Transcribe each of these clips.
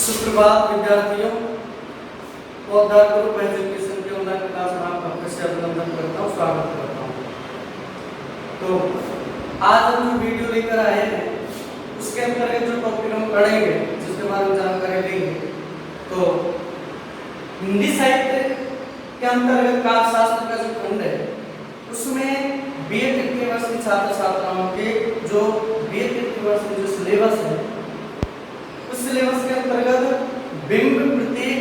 सुप्रभात विद्यार्थियों, पौधार ग्रुप एजुकेशन के ऑनलाइन क्लास में आपका फिर से अभिनंदन करता हूँ, स्वागत करता हूँ। तो आज हम जो वीडियो लेकर आए हैं उसके अंतर्गत जो टॉपिक हम पढ़ेंगे, जिसके बारे में जानकारी लेंगे, तो हिंदी साहित्य के अंतर्गत काव्य शास्त्र का जो खंड है उसमें बीए तृतीय वर्ष के छात्र छात्राओं के जो बीए तृतीय वर्ष में जो सिलेबस है उस सिलेबस के अंतर्गत बिंब, प्रतीक,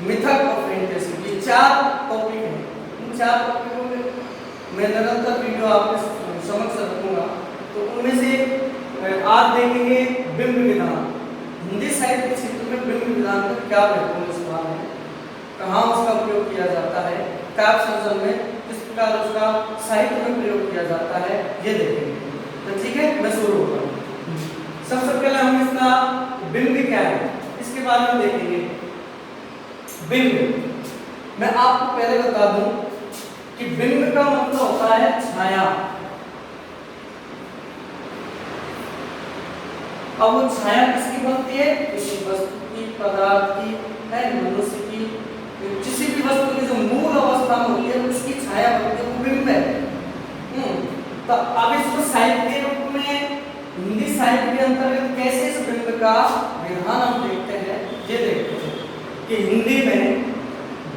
मिथक और फैंटेसी, ये 4 टॉपिक हैं। इन 4 टॉपिकों में मैं निरंतर वीडियो आपके समक्ष रखूंगा। तो उनमें से आज देखेंगे बिंब विधान। हिंदी साहित्य क्षेत्र में बिंब विधान का क्या महत्वपूर्ण स्थान है, कहाँ उसका प्रयोग किया जाता है, काव्य सर्जन में किस प्रकार उसका साहित्य में प्रयोग किया जाता है, ये देखेंगे। तो ठीक है, मैं शुरू होता हूँ। सबसे पहले हम इसका बिंब क्या है इसके बारे में देखेंगे। बिंब, मैं आपको पहले बता दूं कि बिंब का मतलब होता है छाया। अब वो छाया किसकी बनती है? किसी वस्तु की, पदार्थ की, है मनुष्य की, किसी भी वस्तु की जो मूल अवस्था में होती है उसकी छाया बनती है, वो बिंब है। तो अब इसको साहित्य के रूप में हिंदी साहित्य के अंतर्गत कैसे इस बिंब का विधान हम देखते हैं, ये देखते हैं कि हिंदी में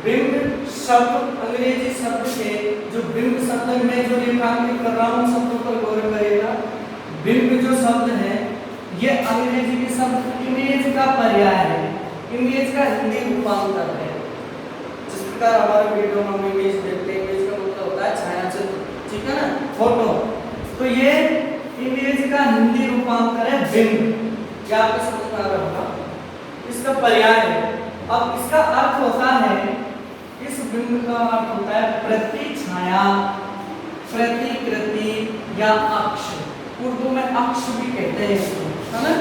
बिंब शब्द अंग्रेजी शब्द से जो बिंब शब्द में जो रेखांकित कर रहा हूं शब्दों पर गौर करेगा। बिंब जो शब्द है ये अंग्रेजी के शब्द इमेज का पर्याय है, इमेज का हिंदी रूपांतर है। जिस प्रकार हमारे वीडियो में हम इमेज देखते हैं, इमेज का मतलब होता है छायाचित्र, ठीक है ना, फोटो। तो ये इमेज का हिंदी रूपांतर है बिंब, क्या आपको समझ में आ रहा होगा, इसका पर्याय है। अब इसका अर्थ होता है, इस बिंब का अर्थ होता है प्रतिछाया, प्रतिकृति या अक्ष। उर्दू में अक्ष भी कहते हैं इसको, है ना।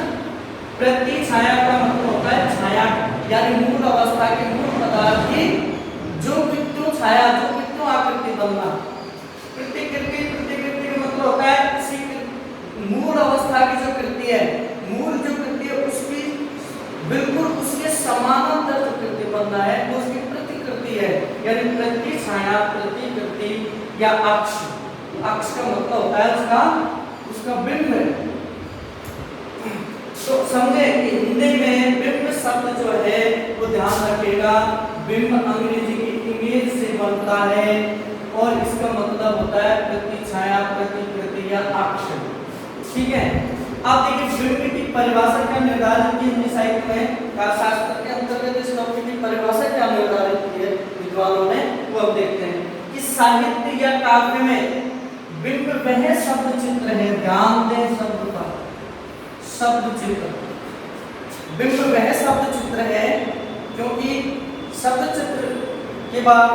प्रतिछाया का मतलब होता है छाया, यानी मूल अवस्था के मूल पदार्थ की जो कितु छाया, जो कितु आकृति बनना। प्रतिकृति, प्रतिकृति का मतलब होता है मूल अवस्था की जो कृति है, मूल जो कृति है उसकी बिल्कुल उसके समानांतर जो कृति बनना है वो उसकी प्रतिकृति है, यानी प्रतिछाया, प्रतिकृति या अक्ष। अक्ष का मतलब होता है उसका बिंब है। तो समझे कि हिंदी में बिंब शब्द जो है वो ध्यान रखिएगा, बिंब अंग्रेजी की इमेज से बनता है और इसका मतलब होता है प्रतिछाया, प्रतिकृति या अक्ष, ठीक है। आप देखिए बिंब की परिभाषा क्या निर्धारित की हिंदी साहित्य में, काव्य शास्त्र के अंतर्गत इस टॉपिक की परिभाषा क्या निर्धारित की है विद्वानों ने, वो अब देखते हैं कि साहित्य या काव्य में बिंब वह शब्द चित्र है, ध्यान दें शब्द पर, शब्द चित्र। बिंब वह शब्द चित्र है क्योंकि शब्द चित्र के बाद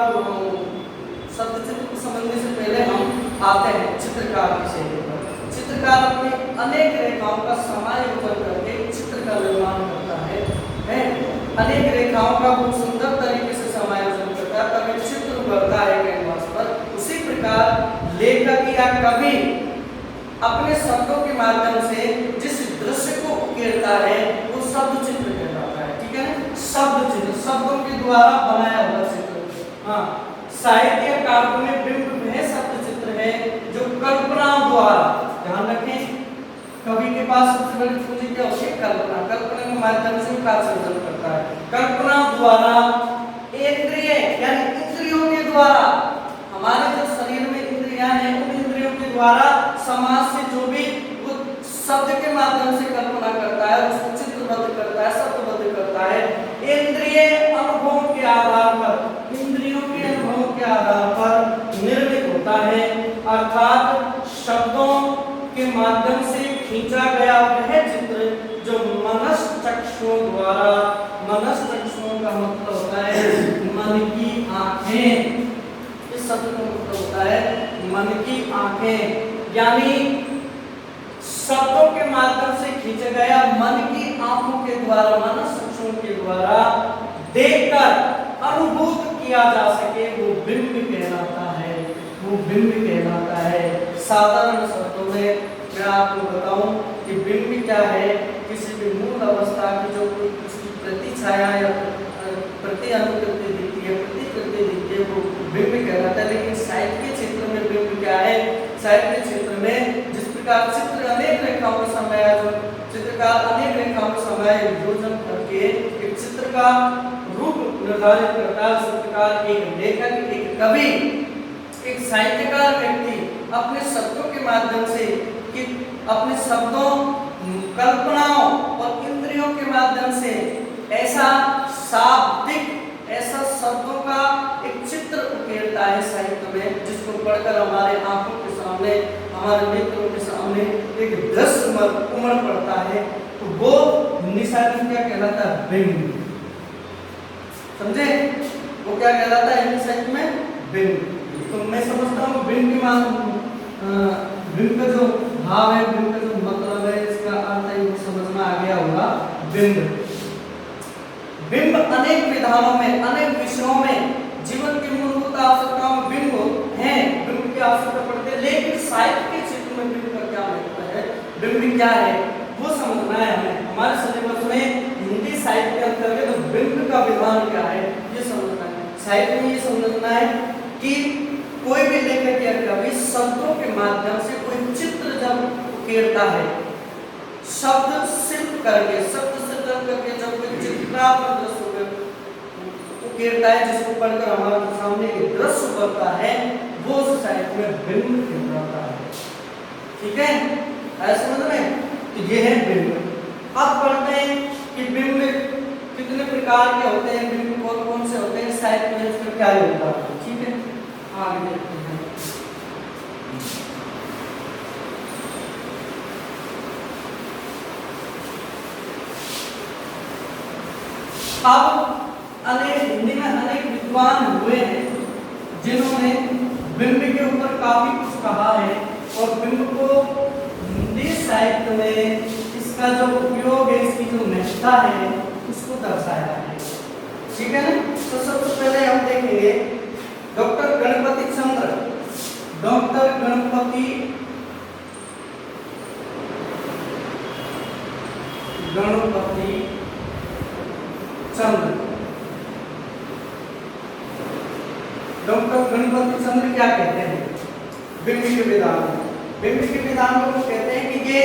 शब्द चित्र को समझने से पहले हम आते हैं चित्रकार की शैली पर। चित्रकार अपनी अनेक रेखाओं का समायोजन करके चित्र का निर्माण करता है, अनेक रेखाओं का बहुत सुंदर तरीके से समायोजन करता है तभी चित्र उभरता है कैनवास पर। उसी प्रकार लेखक या कवि अपने शब्दों के माध्यम से जिस दृश्य को उकेरता है वो शब्द चित्र कहलाता है, ठीक है ना। शब्द चित्र, शब्दों के द्वारा बनाया हुआ चित्र। हाँ, साहित्य काव्य में बिंब वह शब्द चित्र है जो कल्पना द्वारा, ध्यान रखें कवि के पास सबसे बड़ी पूंजी क्या होती है? कल्पना। कल्पना के माध्यम से काव्य सर्जन करता है। कल्पना द्वारा इंद्रिय यानी इंद्रियों के द्वारा, हमारे जो शरीर में इंद्रियां हैं उन इंद्रियों के द्वारा समाज से जो भी वो शब्द के माध्यम से कल्पना करता है उसको चित्रबद्ध करता है, शब्दबद्ध करता है। इंद्रिय अनुभवों के आधार पर, इंद्रियों के अनुभवों के आधार पर निर्मित होता है, अर्थात शब्दों के माध्यम से खींचा गया वह चित्र जो मनश्चक्षुओं द्वारा, मनश्चक्षुओं का मतलब होता है मन की आंखें, इस शब्द का मतलब होता है मन की आंखें, यानी शब्दों के माध्यम से खींचा गया मन की आंखों के द्वारा, मनश्चक्षुओं के द्वारा देखकर अनुभूत किया जा सके वो बिंब कहलाता है, वो बिंब कहलाता है। साधारण शब्दों में मैं आपको बताऊं कि बिंब क्या है, किसी भी मूल अवस्था की जो उसकी प्रति छाया या प्रति अनुकृति दिखती है, प्रतिकृति दिखती है, वो बिंब कहलाता है। लेकिन साहित्य के क्षेत्र में बिंब क्या है? साहित्य के क्षेत्र में जिस प्रकार चित्र अनेक रेखाओं का समायोजन, चित्रकार अनेक रेखाओं का समायोजन करके एक चित्र का रूप निर्धारित करता है। चित्रकार, एक लेखक, एक कवि, एक साहित्यकार व्यक्ति अपने शब्दों के माध्यम से, कि अपने शब्दों, कल्पनाओं और इंद्रियों के माध्यम से ऐसा शाब्दिक, ऐसा शब्दों का एक चित्र उकेरता है साहित्य में, जिसको पढ़कर हमारे आंखों के सामने, हमारे नेत्रों के सामने एक दृश्य उमड़ पड़ता है। तो वो हिंदी साहित्य में क्या कहलाता है? बिंब। समझे? वो क्या कहलाता है हिंदी साहित्य में? बिंब। तो मैं समझता हूँ बिंब की बिंब का जो भाव है, बिंब का जो मतलब है, इसका अर्थ है, समझ में आ गया होगा। बिंब, बिंब अनेक विधानों में, अनेक विषयों में, जीवन की मूलभूत आवश्यकताओं में बिंब है, बिंब की आवश्यकता पड़ती है। लेकिन साहित्य के क्षेत्र में बिंब का क्या महत्व है, बिंब क्या है, वो समझना है हमें। हमारे सिलेबस में हिंदी साहित्य के अंतर्गत तो बिंब का विधान क्या है, ये समझना है। साहित्य में ये समझना है कि कोई भी लेखक या कवि शब्दों के माध्यम से कोई चित्र जब उकेरता है, शब्द शिल्प करके, शब्द सृजन करके जब कोई चित्रात्मक दृश्य उकेरता है, जिसको पढ़कर हमारे सामने एक दृश्य बनता है, वो उस साहित्य में बिंब कहलाता है। ठीक है, ऐसा समझ में? तो ये है बिंब। अब पढ़ते हैं कि बिंब कितने प्रकार के होते हैं, बिंब कौन कौन से होते हैं साहित्य में, उसका क्या योगदान है। ठीक है, आगे देखते हैं। अब अनेक हिंदी में अनेक विद्वान हुए हैं जिन्होंने बिंब के ऊपर काफी कुछ कहा है, और बिंब को हिंदी साहित्य में इसका जो उपयोग है, इसकी जो महत्ता है, उसको दर्शाया है। ठीक है ना? तो सबसे पहले हम देखेंगे डॉक्टर गणपति चंद्र, डॉक्टर गणपति चंद्र, डॉक्टर गणपति चंद्र क्या कहते हैं बिंब के विधान में? बिंब के विधान में वो कहते हैं कि ये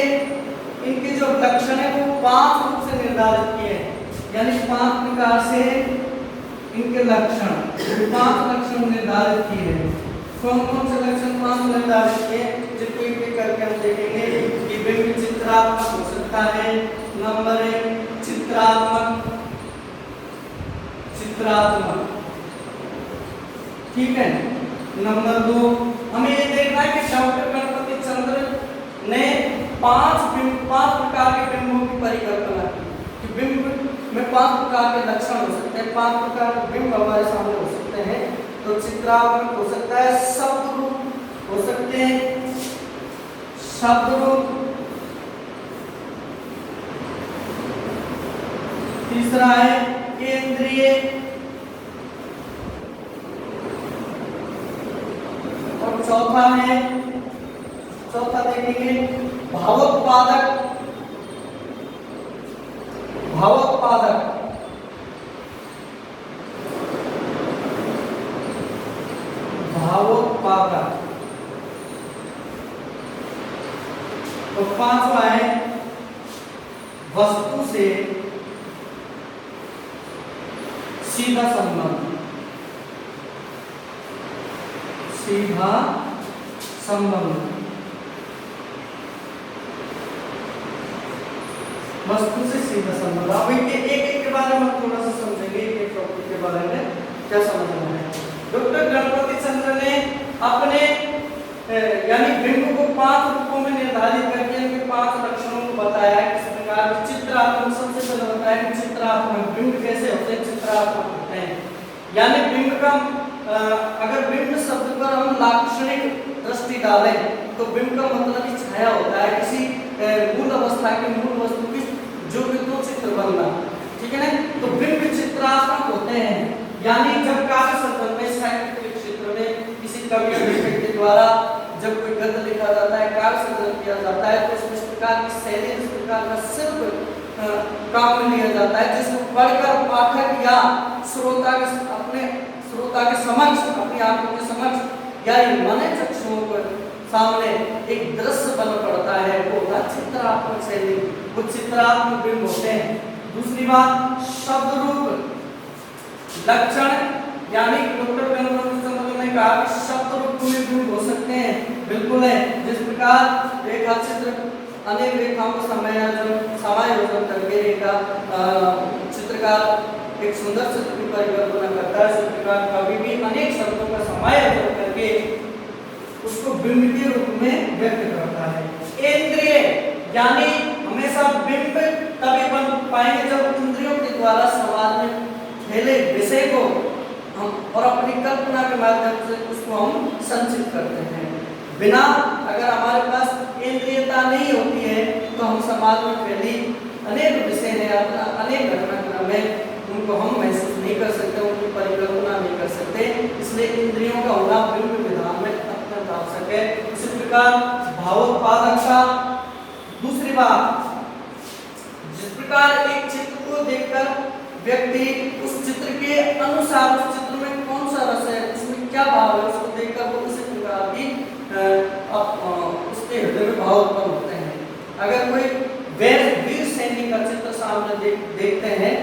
इनके जो लक्षण है वो 5 रूप से निर्धारित किए हैं, यानी 5 प्रकार से इनके लक्षण, 5 लक्षण निर्धारित किए हैं। कौन कौन से लक्षण 5 निर्धारित किए, जिनको एक एक करके हम देखेंगे कि बिंब चित्रात्मक हो सकता है। नंबर 1 चित्रात्मक, ठीक है। नंबर 2 हमें ये देखना है कि डॉक्टर गणपति चंद्र ने 5 प्रकार के बिंबों की परिकल्पना की, कि बिंब में 5 प्रकार के लक्षण हो सकते हैं, 5 प्रकार के बिंब हमारे सामने हो सकते हैं। तो चित्रात्मक हो सकता है, शब्द रूप हो सकते हैं, शब्द रूप, तीसरा है केंद्रीय, और चौथा देखेंगे भावोत्पादक, और 5वां है वस्तु से सीधा संबंध, वस्तु से सीधा संबंध। अब एक के बारे में थोड़ा सा समझेंगे, एक टॉपिक के बारे में क्या समझना है। डॉक्टर गणपति चंद्र ने अपने यानी बिंब को 5 रूपों में निर्धारित करके उनके 5 लक्षणों को बताया है। किस प्रकार चित्रात्मक, सबसे पहले बताया कि चित्रात्मक बिंब कैसे होते हैं, चित्रात्मक होते हैं। यानी बिंब का अगर बिंब शब्द पर हम लाक्षणिक दृष्टि डालें तो बिंब का मतलब ही छाया होता है, किसी मूल अवस्था की, मूल वस्तु की जो भी तो चित्र बनना। ठीक है ना? तो बिंब चित्रात्मक होते हैं, यानी जब काव्य सर्जन में, साहित्य के क्षेत्र में किसी कवि लेखक के द्वारा जब कोई गद्य लिखा जाता है, काव्य सर्जन किया जाता है, तो इस प्रकार की शैली, इस प्रकार का शिल्प काम में लिया जाता है, जिसको पढ़कर पाठक या श्रोता के अपने श्रोता के समक्ष, अपनी आंखों के समक्ष या मन चक्षुओं पर सामने एक दृश्य बन पड़ता है, वो होता है चित्रात्मक शैली, वो चित्रात्मक बिंब होते हैं। दूसरी बात, शब्द रूप लक्षण, यानी डॉक्टर ने कहा कि शब्द रूप में बिंब हो सकते हैं, बिल्कुल है। जिस प्रकार रेखा चित्र अनेक रेखाओं को समायोजन करके रेखा चित्रकार एक सुंदर चित्र की परिकल्पना करता है, चित्रकार कभी भी अनेक शब्दों का समायोजन करके उसको बिंब के रूप में व्यक्त करता है। इंद्रिय, यानी हमेशा बिंब तभी बन पाएंगे जब इंद्रियों के द्वारा समाज में फैले विषय को हम और अपनी कल्पना के माध्यम से उसको हम संचित करते हैं। बिना अगर हमारे पास इंद्रियता नहीं होती है तो हम समाज में फैली अनेक विषय है, अनेक घटनाक्रम है, उनको हम महसूस नहीं कर सकते, उनकी परिकल्पना नहीं कर सकते। इसलिए इंद्रियों का होना बिंब विधान में अत्यंत आवश्यक है। इसी प्रकार भावोत्पादकता। दूसरी बात, जिस प्रकार एक चित्र को देखकर व्यक्ति उस चित्र के अनुसार उस चित्र में कौन सा रस है, उसमें क्या भाव है, उसको देखकर वो उसी प्रकार की उसके हृदय में भाव उत्पन्न होते हैं। अगर कोई वीर सैनिक का चित्र सामने देखते हैं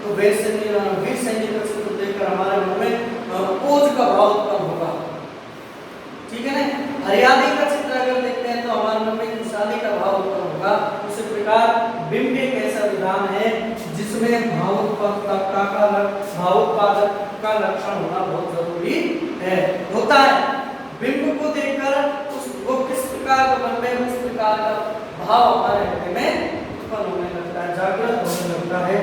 तो वीर सैनिक का चित्र देखकर हमारे मन में ओज का भाव उत्पन्न होगा, ठीक है ना। हरियाली का चित्र अगर देखते हैं तो हमारे मन में खुशहाली का भाव उत्पन्न होगा। उसी प्रकार बिंब एक ऐसा विधान है जिसमें भावोत्पादकता का लक्षण होना बहुत जरूरी है, होता है। बिंब को देखकर वो किस प्रकार का मन में उस प्रकार का भाव हमारे हृदय में उत्पन्न होने लगता है, जागृत होने लगता है।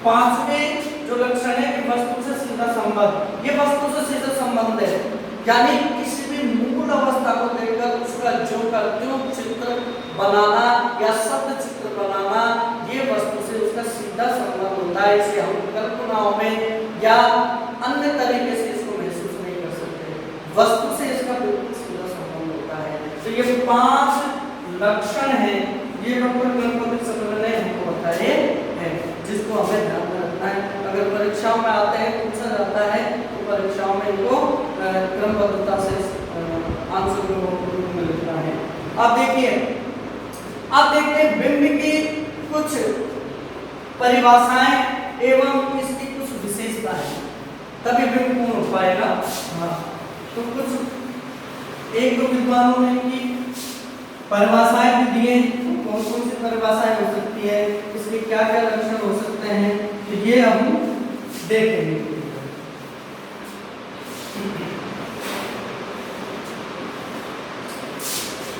पांचवें जो लक्षण है कि वस्तु से सीधा संबंध, ये वस्तु से सीधा संबंध है, यानी किसी भी मूल अवस्था को देखकर उसका ज्यों का त्यों चित्र बनाना या शब्द चित्र बनाना, ये वस्तु से उसका सीधा संबंध होता है। इसे हम कल्पनाओं में या अन्य तरीके से इसको महसूस नहीं कर सकते, वस्तु से इसका बिल्कुल सीधा संबंध होता है। तो ये 5 लक्षण हैं, ये डॉक्टर गणपति सप्रे ने हमको बताए हैं, जिसको हमें ध्यान में रखना है। अगर परीक्षाओं में आते हैं, पूछा जाता है तो परीक्षाओं में इनको क्रमबद्धता से आंसर में लिखना है। अब देखिए, अब देखते हैं बिंब की कुछ परिभाषाएं एवं इसकी कुछ विशेषताएं, तभी बिंब पूर्ण हो पाएगा। हाँ, तो कुछ एक दो विद्वानों ने इनकी परिभाषाएं भी दी हैं, कौन कौन सी परिभाषाएं हो सकती है, इसके क्या क्या लक्षण हो सकते हैं, तो ये हम देखेंगे।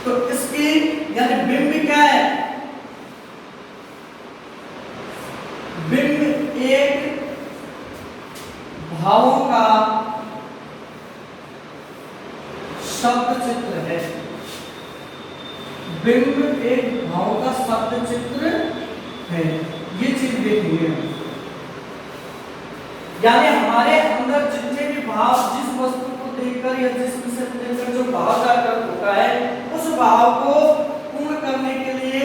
तो इसकी यानी बिंब क्या है? बिंब एक भावों का शब्द चित्र है। बिंब एक भाव का शब्द चित्र है, ये चीज देखिए। यानी हमारे अंदर जितने भी भाव, जिस वस्तु को देखकर या जिस विषय को देखकर जो भाव जागृत होता है, उस भाव को पूर्ण करने के लिए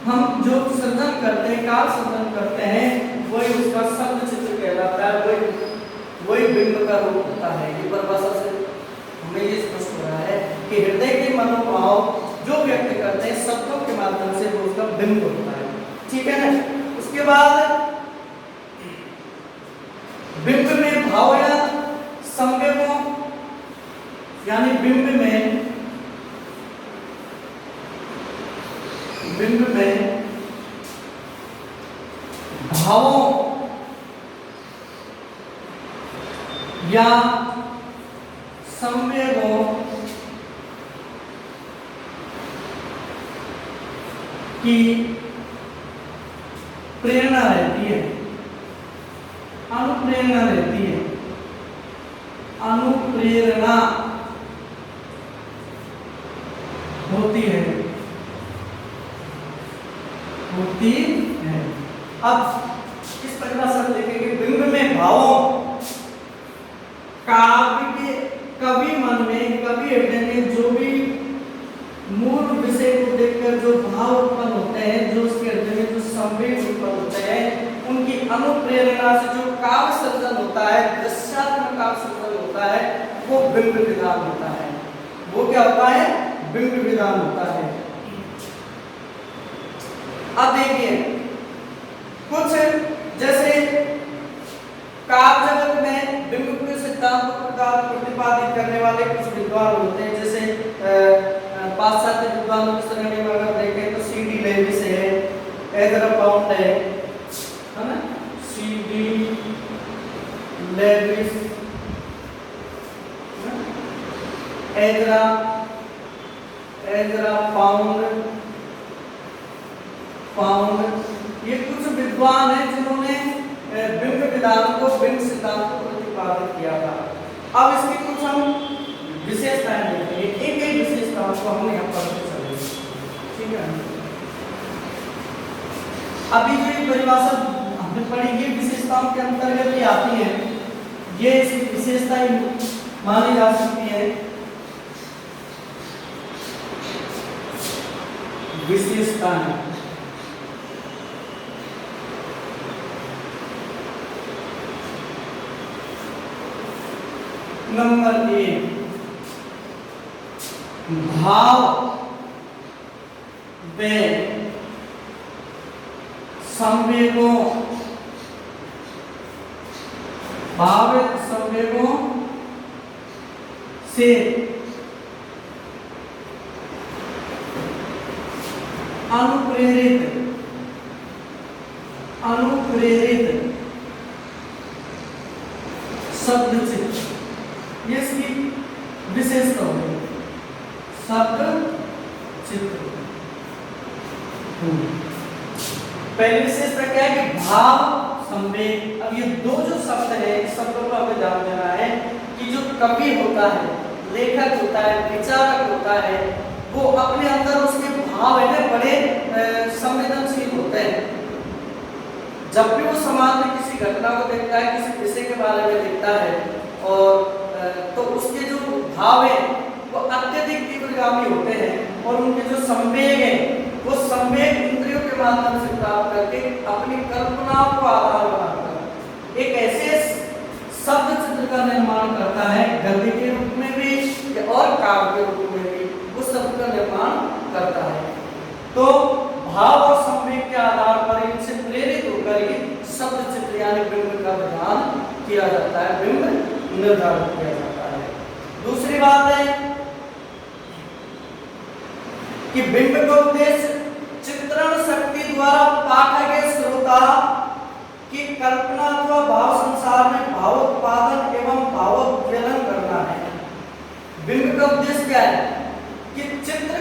हम जो सृजन करते हैं, काल सृजन करते हैं, वही उसका शब्द चित्र कहलाता है, वही बिंब का रूप होता है। ये परिभाषा से हमें ये स्पष्ट हो रहा है कि हृदय के मनोभाव जो व्यक्त करते हैं शब्दों के माध्यम से वो उसका बिंब होता है, ठीक है ना। उसके बाद बिंब में भाव या संवेगों, यानी बिंब में भावों या संवेगों की प्रेरणा रहती है, अनुप्रेरणा रहती है, अनुप्रेरणा होती है। अब इस परिभाषा को देखेंगे। बिंब में भावों कवि मन में, कवि हृदय में जो भी मूल विषय को देखकर जो भाव उत्पन्न होते हैं, जो उसके हृदय में जो अनुप्रेरणा से जो काव्य सृजन होता है, दृश्यात्मक काव्य सृजन होता है, वो बिंब विधान होता है। वो क्या होता है? बिंब विधान होता है। अब देखिए कुछ जैसे काव्य जगत में बिंब के सिद्धांत को प्रतिपादित करने वाले कुछ विद्वान होते हैं, जैसे पाश्चात्य विद्वानों की श्रेणी में अगर देखें तो C.D. लेविस है, एजरा पाउंड है ना, C.D. लेविस, एजरा पाउंड, ये कुछ विद्वान हैं जिन्होंने बिंब विधान को, बिंब सिद्धांत को प्रतिपादित किया था। अब इसकी कुछ हम विशेषताएं देखेंगे, एक एक विशेषताओं को हम यहाँ पर चलेंगे, ठीक है। अभी जो ये परिभाषा हमने पढ़ी, ये विशेषताओं के अंतर्गत ही आती है, ये इसकी विशेषताएं मानी जा सकती है। विशेषताएं नंबर 1, भाव व संवेगों, भाव संवेगों से अनुप्रेरित शब्द चित्र, ये इसकी विशेषता होगी, शब्द चित्र। पहली विशेषता क्या है कि भाव संवेग। अब ये दो जो शब्द है, इस शब्दों को हमें ध्यान देना है कि जो कवि होता है, लेखक होता है, विचारक होता है, वो अपने अंदर उसके भाव है ना बड़े संवेदनशील होते हैं। जब भी वो समाज में किसी घटना को देखता है, किसी विषय के बारे में देखता है, और तो उसके जो भाव है वो अत्यधिक तीव्रगामी होते हैं, और उनके जो संवेग है वो संवेग इंद्रियों के माध्यम से प्राप्त करके अपनी कल्पनाओं को आधार बनाकर एक ऐसे शब्द चित्र का निर्माण करता है, गद्य के रूप में भी और काव्य के रूप में भी उस शब्द का निर्माण करता है। तो भाव और संवेग के आधार पर इनसे प्रेरित होकर ही शब्द चित्र यानी बिंब का विधान किया जाता है, बिंब निर्धारित किया जाता है। दूसरी बात है कि बिंब का उद्देश्य चित्रण शक्ति द्वारा पाठक श्रोता की कल्पना अथवा भाव संसार में भावोत्पादन एवं भावोद्वेलन करना है। बिंब का उद्देश्य क्या है कि चित्र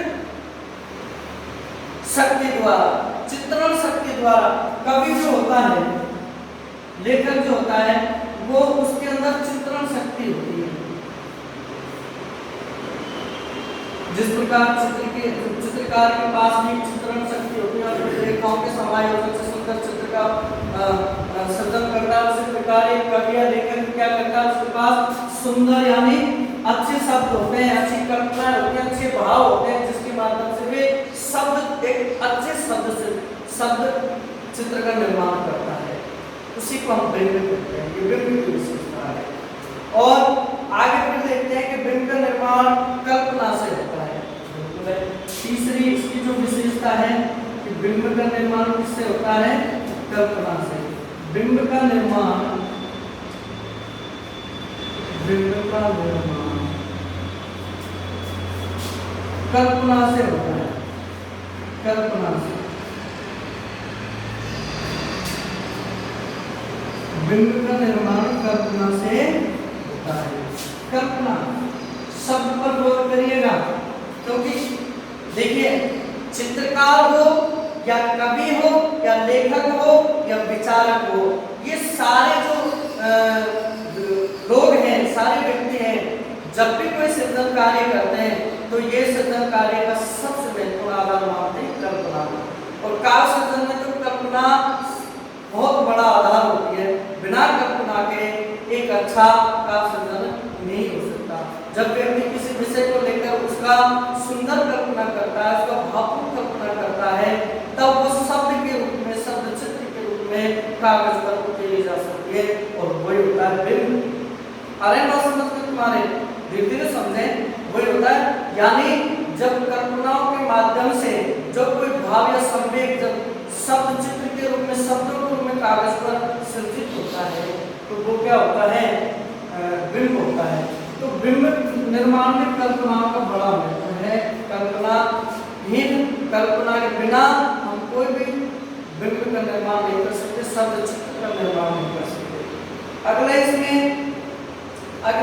शक्ति द्वारा, चित्रण शक्ति द्वारा, कवि जो होता है, लेखक जो होता है, वो उसके अंदर चित्रण शक्ति होती है। जिस प्रकार चित्रकार के पास भी चित्रण शक्ति होती है और रेखाओं के समायोजन से सुंदर चित्र का सृजन करता है, उसी प्रकार एक कवि या लेखक क्या करता है, उसके पास सुंदर यानी अच्छे शब्द होते हैं, अच्छी कल्पनाएं होती हैं, अच्छे भाव होते हैं, जिसके माध्यम से वे शब्द एक अच्छे शब्द से शब्द चित्र का निर्माण करता है। उसी को हम बिंब कहते हैं, ये बिंब की विशेषता है। और आगे फिर देखते हैं कि बिंब का निर्माण कल्पना से होता है। तीसरी इसकी जो विशेषता है कि बिंब का निर्माण किससे होता है? कल्पना से। बिंब का निर्माण कल्पना से होता है, कल्पना से। बिंब का निर्माण कल्पना से होता है। कल्पना शब्द पर गौर करिएगा, क्योंकि देखिए चित्रकार हो या कवि हो या लेखक हो या विचारक हो, ये सारे जो लोग हैं, सारे व्यक्ति हैं, जब भी कोई सृजन कार्य करते हैं तो ये सृजन कार्य का सबसे महत्वपूर्ण आधार मानते हैं कल्पना। और काव्य सृजन में तो कल्पना बहुत बड़ा आधार होती है। बिना कल्पना के एक अच्छा काव्य सृजन नहीं हो सकता। जब व्यक्ति किसी विषय को लेकर उसका सुंदर कल्पना करता है, उसका भावपूर्ण कल्पना करता है, तब वो शब्द के रूप में, शब्द चित्र के रूप में कागज पर आ रहे हैं बात समझ में तुम्हारे? धीरे धीरे समझे। वही होता है, यानी जब कल्पनाओं के माध्यम से जब कोई भाव या संवेग जब शब्द चित्र के रूप में, शब्दों के रूप में कागज पर सृजित होता है तो वो क्या होता है? बिंब होता है। तो बिंब निर्माण में कल्पनाओं का बड़ा महत्व है। कल्पना के बिना हम कोई भी बिंब का निर्माण नहीं कर सकते, शब्द चित्र का निर्माण नहीं कर सकते। अगले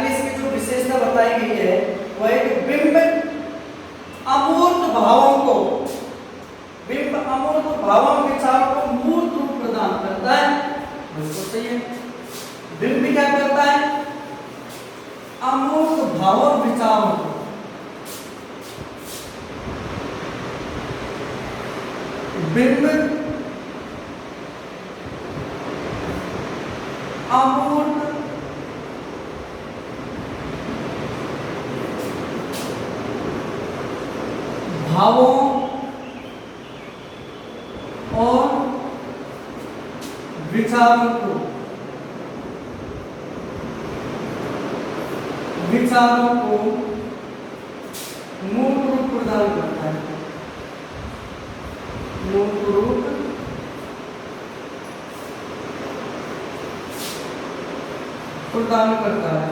इसकी जो विशेषता बताई गई है वो है कि बिंब अमूर्त भावों को, विचारों को मूर्त रूप प्रदान करता है। बिल्कुल सही है। बिंब क्या करता है? अमूर्त भावों विचारों को बिंब अमूर्त भावों और विचारों को मूर्त रूप प्रदान करता है। मूर्त रूप प्रदान करता है।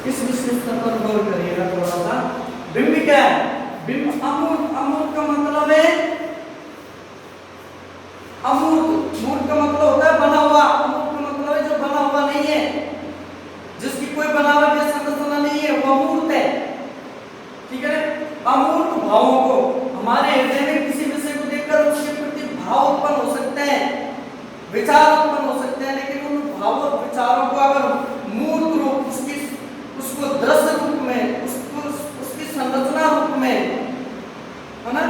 इस विशेषता पर गौर करिएगा थोड़ा सा। बिंब क्या है? बिंब अमूर्त का मतलब है अमूर्त। मूर्त का मतलब होता है बना हुआ। अमूर्त का मतलब है जो बना हुआ नहीं है, जिसकी कोई बनावट या संरचना नहीं है, वो अमूर्त है। ठीक है। अमूर्त भावों को, हमारे हृदय में किसी विषय को देखकर उसके प्रति भाव उत्पन्न हो सकते हैं, विचार उत्पन्न हो सकते हैं, लेकिन उन भाव और विचारों को अगर मूर्त रूप, उसको दृश्य रूप में, उसकी संरचना रूप में, है ना,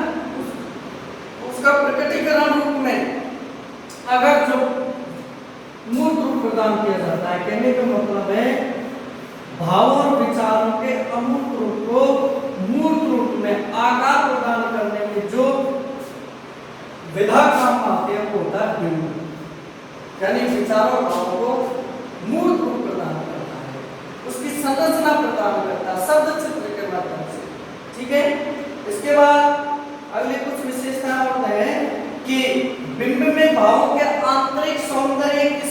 उसका प्रकटीकरण रूप में अगर जो मूर्त रूप प्रदान किया जाता है, कहने का मतलब है भाव और विचारों के अमूर्त रूप को मूर्त रूप में आकार प्रदान करने में जो विधा काम आते हैं वो होता है बिंब। यानी विचारों भावों को मूर्त रूप प्रदान करता है, उसकी संरचना प्रदान करता है शब्द चित्र के माध्यम से। ठीक है। इसके बाद अगले कुछ विशेषताएं और है कि बिंब में भावों के आंतरिक सौंदर्य की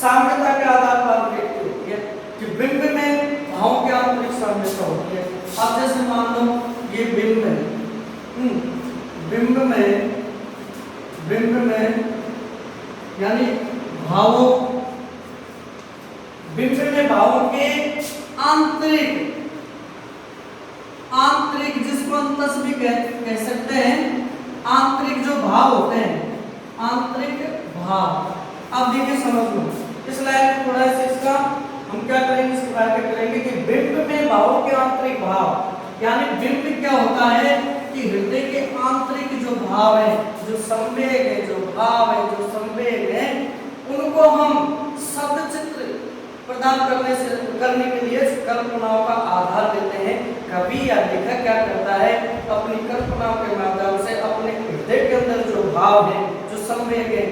साम्यता के आधार पर व्यक्त होती है। कि बिंब में भावों की आंतरिक साम्यता होती है। अब जैसे मान लो ये बिंब है, बिंब में यानी भावों, बिंब में भावों के आंतरिक जिसको अंतस भी कह सकते हैं, आंतरिक जो भाव होते हैं, आंतरिक भाव। अब देखिए समझ लो इस लाइन में थोड़ा सा इसका हम क्या करेंगे, इसकी व्याख्या करेंगे कि बिंब में भावों के आंतरिक भाव। यानी बिंब क्या होता है कि हृदय के आंतरिक जो भाव है, जो संवेग है, जो भाव है, जो संवेग है, उनको हम शब्द चित्र प्रदान करने के लिए कल्पनाओं का आधार देते हैं। कवि या लेखक क्या करता है, अपनी कल्पनाओं के माध्यम से अपने हृदय के अंदर जो भाव है, जो संवेग है,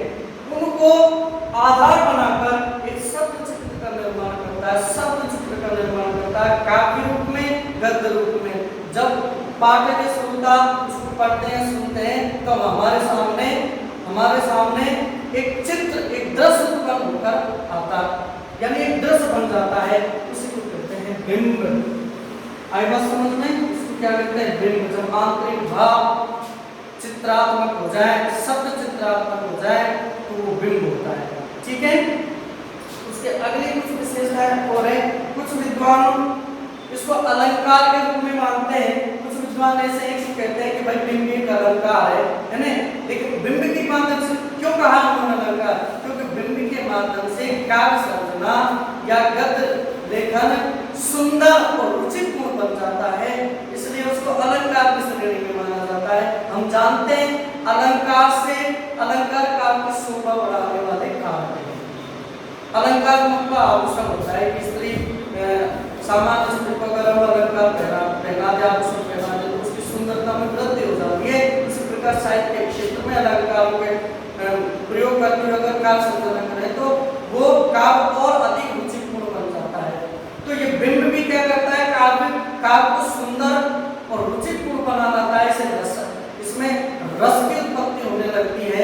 उनको आधार बनाकर एक शब्द चित्र का निर्माण करता है। शब्द चित्र का निर्माण करता है काव्य रूप में, गद्य रूप में। जब पाठक श्रोता उसको पढ़ते हैं, सुनते हैं, तो हमारे सामने एक चित्र, एक दृश्य उत्पन्न होकर आता है, यानी एक दृश्य बन जाता है। उसी को कहते हैं बिंब। आई बात समझ में? इसको क्या कहते हैं? बिंब। जब आंतरिक भाव चित्रात्मक हो जाए, शब्द चित्रात्मक हो जाए, तो वो बिंब होता है। ठीक है। उसके अगली कुछ विशेषताएं और है। कुछ विद्वान इसको अलंकार के रूप में मानते हैं। कुछ विद्वान ऐसे कहते हैं कि भाई बिंब एक अलंकार है ना। लेकिन बिंब के माध्यम से क्यों कहा उन्होंने अलंकार? क्योंकि बिंब के माध्यम से काव्य सर्जना या गद्य लेखन सुंदर और रुचिपूर्ण बन जाता है, इसलिए उसको अलंकार की श्रेणी में माना जाता है। हम जानते हैं अलंकार काव्य की शोभा बढ़ाने वाले कार्य हैं। अलंकार मतलब आभूषण होता है कि स्त्री सामान्य स्त्री को अगर हम अलंकार पहना दे, आभूषण पहना दे, तो उसकी सुंदरता में वृद्धि हो जाती है। इसी प्रकार साहित्य के क्षेत्र में अलंकारों के प्रयोग करते हुए अगर काव्य सर्जना वो काव्य और अधिक रुचिपूर्ण बन जाता है। तो ये बिंब भी क्या करता है, काव्य को सुंदर और रुचिपूर्ण बना देता है। इसे रस, इसमें रस की उत्पत्ति होने लगती है,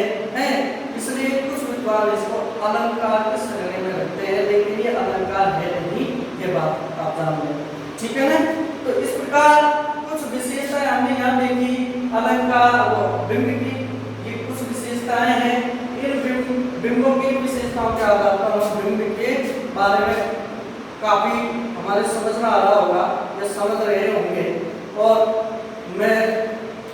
इसलिए कुछ विद्वान इसको अलंकार के श्रेणी में रखते हैं, लेकिन ये अलंकार है नहीं, ये बात आप जान लें, ठीक है ना। तो इस प्रकार कुछ विशेषताएं हमने यहाँ देखी अलंकार और बिंब की, ये कुछ विशेषताएं हैं। इन बिंबों की विशेषताओं के आधार पर हम बिंब के बारे में काफी हमारे समझ में आ रहा होगा या समझ रहे होंगे। और मैं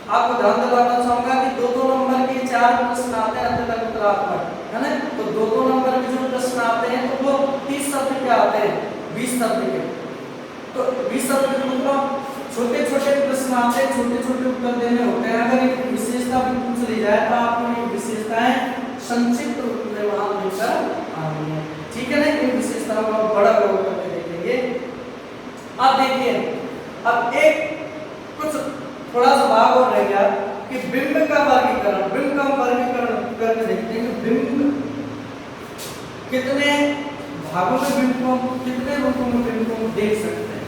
आपको ध्यान दिलाना चाहूंगा कि 2-2 नंबर के 4 प्रश्न आते हैं अत्यधिक उत्तरात्मक, है ना। तो 2-2 नंबर के जो प्रश्न आते हैं तो वो 30 शब्द के आते हैं, 20 शब्द के। तो 20 शब्द के मतलब छोटे छोटे प्रश्न आते हैं, छोटे छोटे उत्तर देने होते हैं। अगर एक विशेषता भी पूछ ली जाए तो आपको ये विशेषताएं संक्षिप्त रूप में वहां मिलकर आनी है, ठीक है ना। इन विशेषताओं को बड़ा गौर करके देखेंगे। अब देखिए, अब एक कुछ थोड़ा सा भाग और रह गया कि बिंब का वर्गीकरण, बिंब का वर्गीकरण करके देखते हैं कि बिंब कितने भागों में बिंब को, कितने रूपों में बिंब को देख सकते हैं,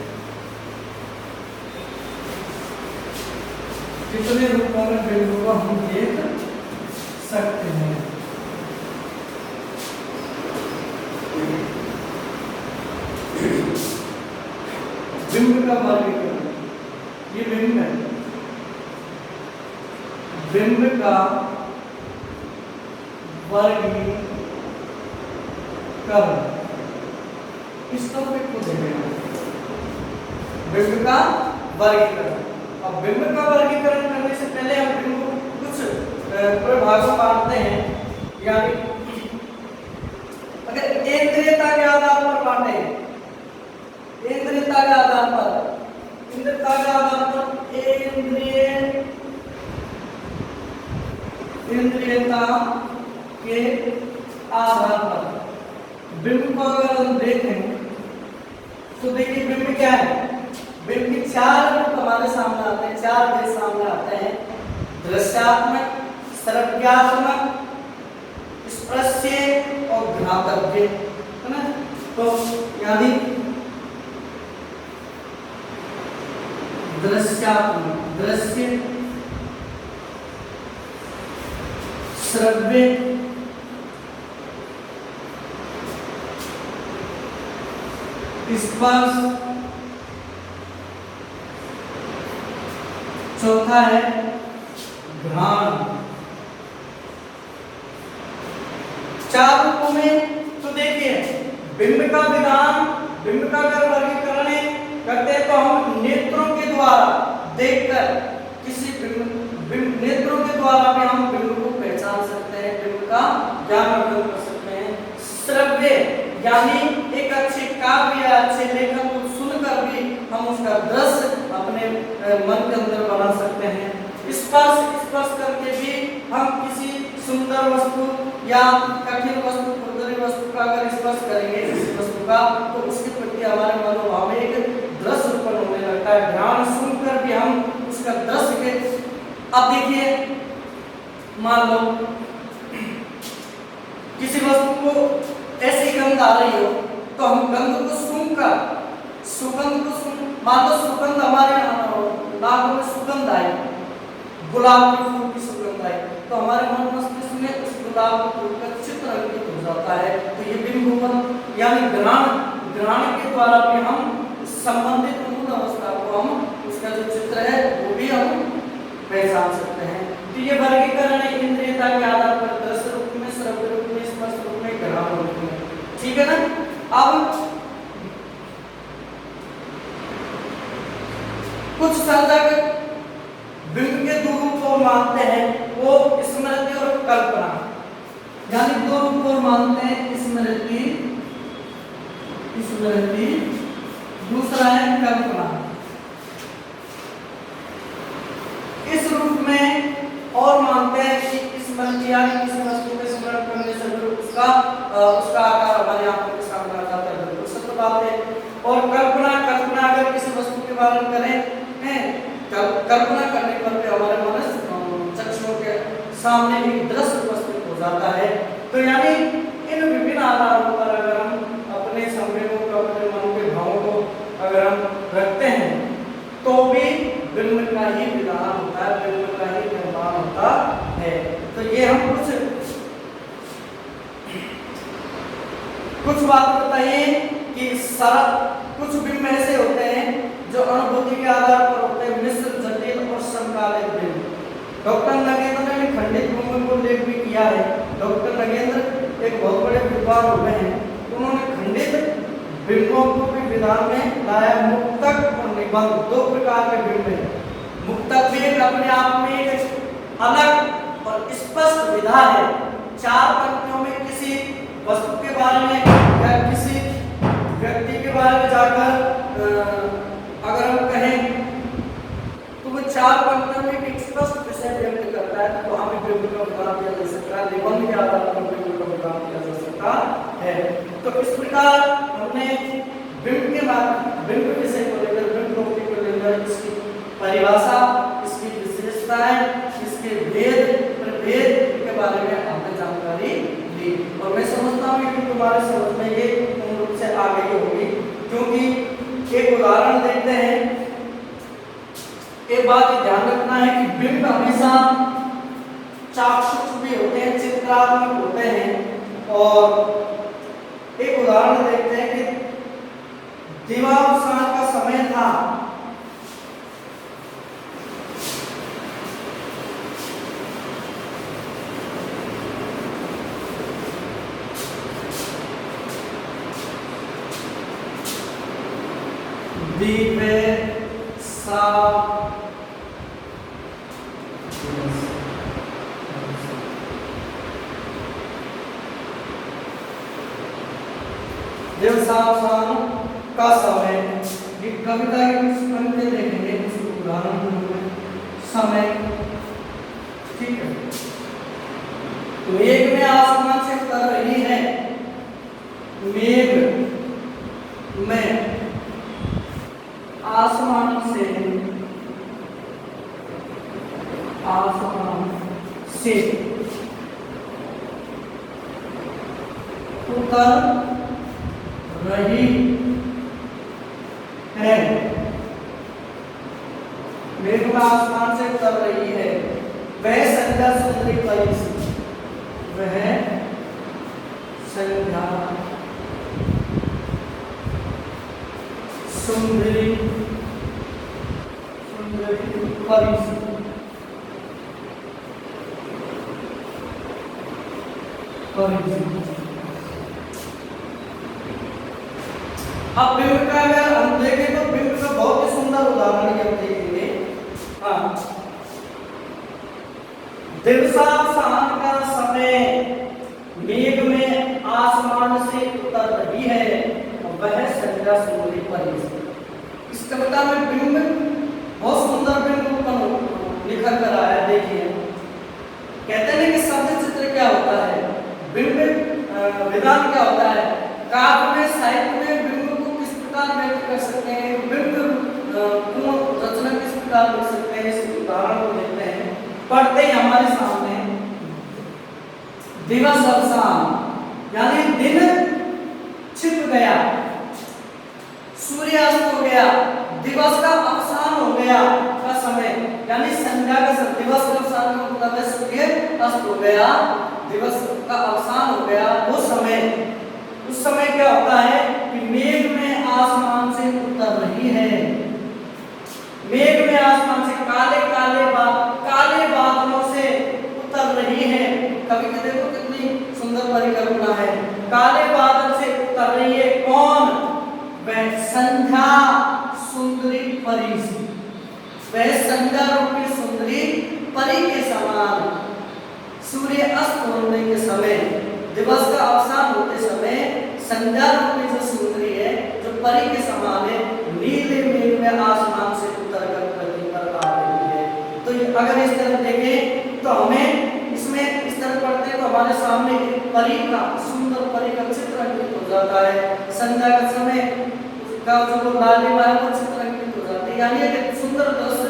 कितने रूपों में बिंब को हम देख सकते हैं। बिंब का वर्गीकरण, ये बिंब है, बिंब का वर्गीकरण इस टॉपिक को देखेंगे, बिंब का वर्गीकरण। अब बिंब का वर्गीकरण करने से पहले हम बिंब को कुछ प्रभागों में बांटते हैं, यानी अगर इंद्रियता के आधार पर बांटे, इंद्रियता के आधार पर, इंद्रियता के आधार पर इंद्रियता के आधार पर बिंब को अगर हम देखें तो देखिए बिंब क्या है, बिंब के 4 रूप हमारे सामने आते हैं, 4 भेद सामने आते हैं। दृश्यात्मक, श्रव्यात्मक, स्पर्श्य और घ्रातव्य, है ना। तो यानी दृश्यात्मक, दृश्य, श्रव्य, स्पर्श, चौथा है घ्राण। 4 रूपों में तो देखिए बिंब का विधान, बिंब का अगर वर्गीकरण करते हैं तो हम नेत्रों के द्वारा देखकर किसी बिंब नेत्रों के द्वारा भी हम बिंब को पहचान सकते हैं, बिंब का ज्ञान अर्जन कर सकते हैं। श्रव्य यानी एक अच्छे काव्य या अच्छे लेखन को सुनकर भी हम उसका दृश्य अपने मन के अंदर बना सकते हैं। स्पर्श करके भी हम किसी सुंदर वस्तु या कठिन वस्तु, खुरदरी वस्तु का अगर स्पर्श करेंगे किसी वस्तु का, तो उसके प्रति हमारे मनोभाव में एक दृश्य उत्पन्न होने लगता है। ध्यान सुनकर भी हम उसका दृश्य के, अब देखिए मान लो किसी वस्तु को ऐसी गंध आ रही हो तो हम गंध को सुनकर, सुगंध को सुन, मान लो सुगंध हमारे नाकों में सुगंध आई, गुलाब के फूल की सुगंध आई, तो हमारे मन मस्तिष्क में उस गुलाब के फूल का चित्र अंकित हो जाता है। तो ये बिंब यानी ग्रहण के द्वारा भी हम संबंधित मूल अवस्था को, हम उसका जो चित्र है वो भी हम पहचान सकते हैं। तो ये वर्गीकरण है इंद्रियता के आधार पर, दृश्य रूप में, श्रव्य रूप में, स्पर्श रूप में, घ्राण रूप में, ठीक है ना। अब कुछ सर्जक बिंब के 2 रूप को मानते हैं, वो स्मृति और कल्पना, यानी 2 रूप को मानते हैं, स्मृति, दूसरा है कल्पना। इस रूप में और मानते हैं कि स्मृति यानी किसी वस्तु के स्मरण करने से उसका आकार हमारी आंखों के सामने आ जाता है, बिल्कुल सत्य बात है। और कल्पना अगर किसी वस्तु के बारे में करें, कल्पना करने पर भी हमारे मन चक्षुओं के सामने एक दृश्य उपस्थित हो जाता है। तो यानी इन विभिन्न आधारों पर बिंब का ही विधान होता है, बिंब का ही निर्माण होता है। तो ये हम कुछ बात बताइए कि कुछ बिंब ऐसे होते हैं जो अनुभूति के आधार पर होते हैं, मिश्र, जटिल और समकालिक बिंब। डॉक्टर नगेंद्र ने खंडित बिंब को उल्लेख भी किया है। डॉक्टर नगेंद्र एक बहुत बड़े विद्वान हुए हैं, उन्होंने खंडित बिंबों को भी विधान में लाया। मुक्तक और निबंध दो प्रकार के बिंब हैं। मुक्तक भी अपने आप में एक अलग और स्पष्ट विधा है। चार पंक्तियों में किसी वस्तु के बारे में या किसी व्यक्ति के बारे में जाकर अगर हम कहें तो वो चार पंक्तियों में एक स्पष्ट विषय व्यक्त करता है, तो हमें बिंब का विधान किया जा सकता है, निबंध के आधार पर बिंब का विधान किया जा सकता है। तो इस प्रकार हमने बिंब विषय को लेकर, बिंब टॉपिक को लेकर इसकी परिभाषा, इसकी विशेषताएं, इसके भेद प्रभेद के बारे में हमने जानकारी ली। और मैं समझता हूँ कि तुम्हारे समझ में ये पूर्ण रूप से आ गई होगी, क्योंकि एक उदाहरण देखते हैं। एक बात ध्यान रखना है कि बिंब हमेशा चाक्षुष भी होते हैं, चित्रात्मक होते हैं। और एक उदाहरण देखते हैं कि दिवावसान का समय था, दिवसावसान का समय। कविता के कुछ पंक्ति देखेंगे, कुछ उदाहरण में समय, ठीक है। मेघ में आसमान से उतर रही है, मेघ में आसमान से उतर रही है, मेघ में आसमान से उतर रही है, वह संध्या सुंदरी परी सी, वह संध्या सुंदरी परी सी। अब बिंब का अगर हम देखें तो बिंब का बहुत ही सुंदर उदाहरण हम देखेंगे। दिवसावसान का समय, मेघ में आसमान से उतर रही है, वह संध्या सुंदरी परी सी। इस कविता में बिंब बहुत सुंदर बिंब उत्पन्न निखर कर आया। देखिए, कहते हैं कि शब्द चित्र क्या होता है, बिंब विधान क्या होता है, काव्य में, साहित्य में बिंब को किस प्रकार व्यक्त कर सकते हैं, बिंब पूर्ण रचना किस प्रकार लिख सकते हैं, इस उदाहरण को देखते हैं। पढ़ते ही हमारे सामने दिवस अवसान यानी दिन छिप गया, सूर्यास्त हो गया, दिवस का अवसान हो गया का समय, यानी संध्या का समय। दिवस का अवसान का मतलब है सूर्य अस्त हो गया, दिवस का अवसान हो गया, वो समय। उस समय क्या होता है कि मेघ में आसमान से उतर रही है, मेघ में आसमान से काले बादलों से उतर रही है। कभी कभी देखो कितनी सुंदर परिकल्पना है, काले बादल से उतर रही है, कौन, वह संध्या सुंदरी परी सी, वह संध्या रूपी सुंदरी परी के समान। सूर्य अस्त होने के समय, दिवस का अवसान होते समय, संध्या रूपी जो सुंदरी है, जो परी के समान है, नीले मेघ में आसमान से उतर कर पृथ्वी पर आ रही है। तो अगर इस तरह देखें तो हमें इसमें इस तरह पढ़ते हैं तो हमारे सामने एक परी का, सुंदर परी का चित्र अंकित हो जाता है। संध्या का समय का जो लालिमा है वो चित्र अंकित हो जाती है, यानी एक सुंदर दृश्य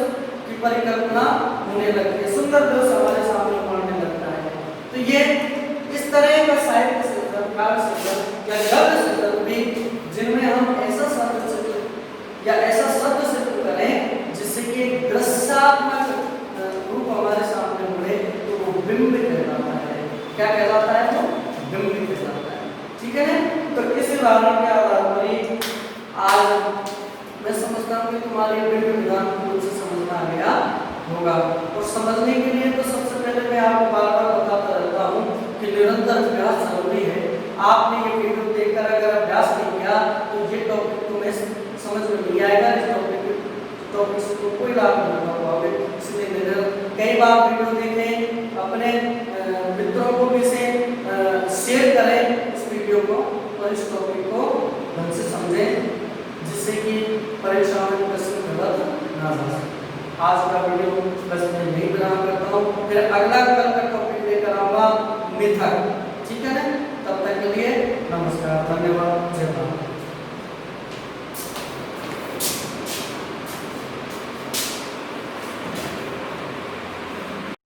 की परिकल्पना होने लगती है, सुंदर दृश्य हमारे सामने पड़ने लगता है। तो ये इस तरह का साहित्य सृजन, काव्य सृजन या गद्य सृजन भी, जिनमें हम ऐसा शब्द चित्र या ऐसा शब्द चित्र करें जिससे कि एक दृश्य क्या कहलाता है वो? बिंब भी कहलाता है। ठीक है ना? तो इस उदाहरण के आधार पर ही आज मैं समझता हूँ कि तुम्हारे बिंब विधान को से समझना आ गया होगा। और समझने के लिए तो सबसे पहले मैं आपको बार बार बताता रहता हूँ कि निरंतर अभ्यास जरूरी है। आपने ये वीडियो देखकर अगर अभ्यास नहीं किया तो ये टॉपिक तुम्हें समझ में नहीं आएगा, इस टॉपिक से तो कोई लाभ नहीं उठा पाओगे। इसलिए मैंने कई बार वीडियो देखें, अपने मित्रों को भी से शेयर करें इस वीडियो को और इस टॉपिक को ढंग से समझें, जिससे कि परीक्षा में प्रश्न गलत ना जा सके। आज का वीडियो बस मैं यही बना करता हूँ, फिर अगला कल का टॉपिक लेकर आऊँगा मिथक। ठीक है ना? तब तक के लिए नमस्कार, धन्यवाद, जय भारत।